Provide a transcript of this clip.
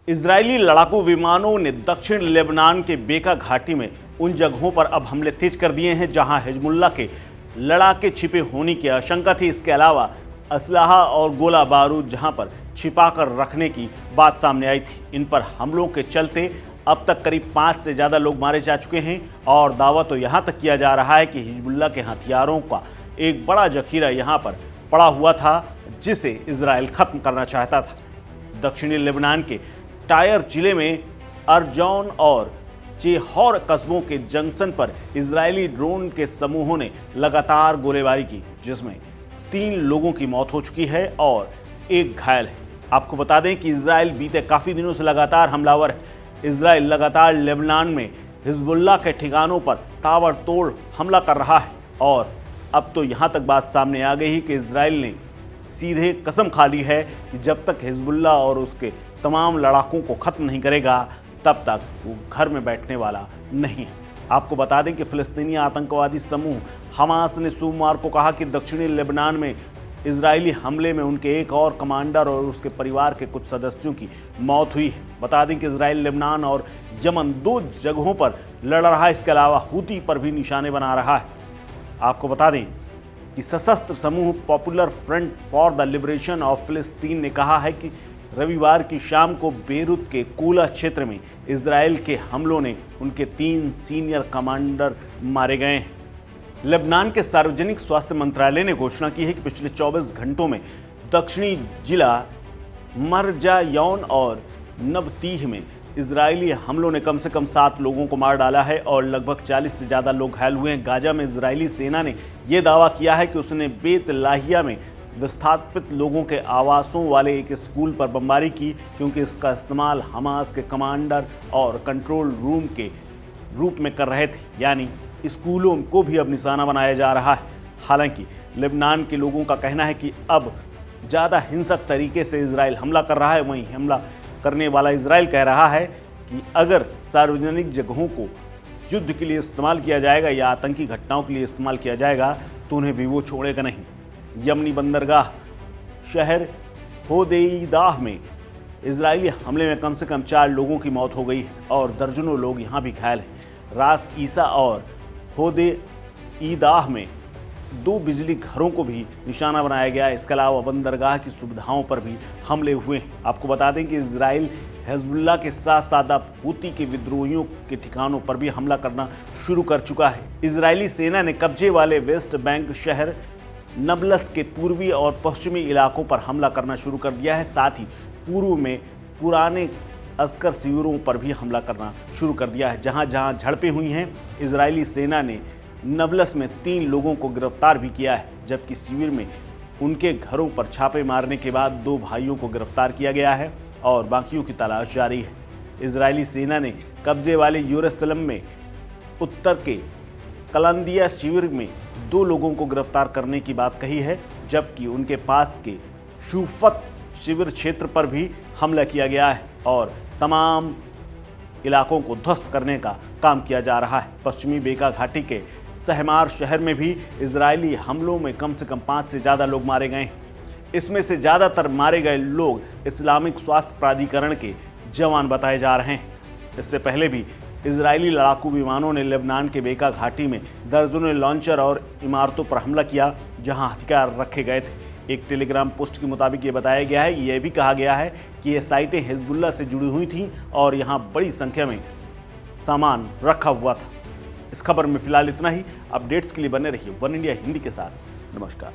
Israeli लड़ाकू विमानों ने दक्षिण लेबनान के बेका घाटी में उन जगहों पर अब हमले तेज कर दिए हैं जहां हिजबुल्लाह के लड़ाके छिपे होने की आशंका थी। इसके अलावा असलाहा और गोला बारूद जहां पर छिपाकर रखने की बात सामने आई थी। इन पर हमलों के चलते अब तक करीब 5 से ज़्यादा लोग मारे जा चुके हैं और दावा तो यहाँ तक किया जा रहा है कि हिजबुल्लाह के हथियारों का एक बड़ा जखीरा यहाँ पर पड़ा हुआ था जिसे इजराइल खत्म करना चाहता था। दक्षिणी लेबनान के टायर जिले में अर्जौन और चेहौर कस्बों के जंक्शन पर इजरायली ड्रोन के समूहों ने लगातार गोलीबारी की, जिसमें 3 लोगों की मौत हो चुकी है और 1 घायल है। आपको बता दें कि इजराइल बीते काफ़ी दिनों से लगातार हमलावर है। इजराइल लगातार लेबनान में हिजबुल्लाह के ठिकानों पर ताबड़तोड़ हमला कर रहा है और अब तो यहाँ तक बात सामने आ गई कि इजराइल ने सीधे कसम खा ली है कि जब तक हिजबुल्लाह और उसके तमाम लड़ाकों को ख़त्म नहीं करेगा तब तक वो घर में बैठने वाला नहीं है। आपको बता दें कि फ़िलिस्तीनी आतंकवादी समूह हमास ने सोमवार को कहा कि दक्षिणी लेबनान में इजरायली हमले में उनके एक और कमांडर और उसके परिवार के कुछ सदस्यों की मौत हुई है। बता दें कि इजराइल लेबनान और यमन 2 जगहों पर लड़ रहा है। इसके अलावा हूती पर भी निशाने बना रहा है। आपको बता दें कि सशस्त्र समूह popular front for the liberation of फिलिस्तीन ने कहा है कि रविवार की शाम को बेरूत के कूला क्षेत्र में इजराइल के हमलों ने उनके 3 सीनियर कमांडर मारे गए हैं। लेबनान के सार्वजनिक स्वास्थ्य मंत्रालय ने घोषणा की है कि पिछले 24 घंटों में दक्षिणी जिला मरजायौन और नबतीह में इजरायली हमलों ने कम से कम 7 लोगों को मार डाला है और लगभग 40 से ज़्यादा लोग घायल हुए हैं। गाजा में इजरायली सेना ने यह दावा किया है कि उसने बेत लाहिया में विस्थापित लोगों के आवासों वाले एक स्कूल पर बमबारी की, क्योंकि इसका इस्तेमाल हमास के कमांडर और कंट्रोल रूम के रूप में कर रहे थे। यानी स्कूलों को भी अब निशाना बनाया जा रहा है। हालांकि लेबनान के लोगों का कहना है कि अब ज़्यादा हिंसक तरीके से इजराइल हमला कर रहा है। वहीं हमला करने वाला इजराइल कह रहा है कि अगर सार्वजनिक जगहों को युद्ध के लिए इस्तेमाल किया जाएगा या आतंकी घटनाओं के लिए इस्तेमाल किया जाएगा तो उन्हें भी वो छोड़ेगा नहीं। यमनी बंदरगाह शहर होदेईदाह में इजरायली हमले में कम से कम 4 लोगों की मौत हो गई है और दर्जनों लोग यहाँ भी घायल हैं। रास ईसा और होदेईदाह में 2 बिजली घरों को भी निशाना बनाया गया है। इसके अलावा बंदरगाह की सुविधाओं पर भी हमले हुए हैं। आपको बता दें कि इजराइल हिजबुल्लाह के साथ साथ अब हूती के विद्रोहियों के ठिकानों पर भी हमला करना शुरू कर चुका है। इजरायली सेना ने कब्जे वाले वेस्ट बैंक शहर नबलस के पूर्वी और पश्चिमी इलाकों पर हमला करना शुरू कर दिया है। साथ ही पूर्व में पुराने अस्कर शिविरों पर भी हमला करना शुरू कर दिया है। जहां जहां झड़पें हुई हैं, इजरायली सेना ने नबलस में 3 लोगों को गिरफ्तार भी किया है, जबकि शिविर में उनके घरों पर छापे मारने के बाद 2 भाइयों को गिरफ्तार किया गया है और बाकियों की तलाश जारी है। इजरायली सेना ने कब्जे वाले यरूशलेम में उत्तर के कलंदिया शिविर में 2 लोगों को गिरफ्तार करने की बात कही है, जबकि उनके पास के शूफत शिविर क्षेत्र पर भी हमला किया गया है और तमाम इलाकों को ध्वस्त करने का काम किया जा रहा है। पश्चिमी बेका घाटी के सहमार शहर में भी इजरायली हमलों में कम से कम 5 से ज़्यादा लोग मारे गए हैं। इसमें से ज़्यादातर मारे गए लोग इस्लामिक स्वास्थ्य प्राधिकरण के जवान बताए जा रहे हैं। इससे पहले भी इजरायली लड़ाकू विमानों ने लेबनान के बेका घाटी में दर्जनों लॉन्चर और इमारतों पर हमला किया जहां हथियार रखे गए थे। एक टेलीग्राम पोस्ट के मुताबिक ये बताया गया है, यह भी कहा गया है कि ये साइटें हिजबुल्लाह से जुड़ी हुई थीं और यहाँ बड़ी संख्या में सामान रखा हुआ था। इस खबर में फिलहाल इतना ही। अपडेट्स के लिए बने रहिए वन इंडिया हिंदी के साथ। नमस्कार।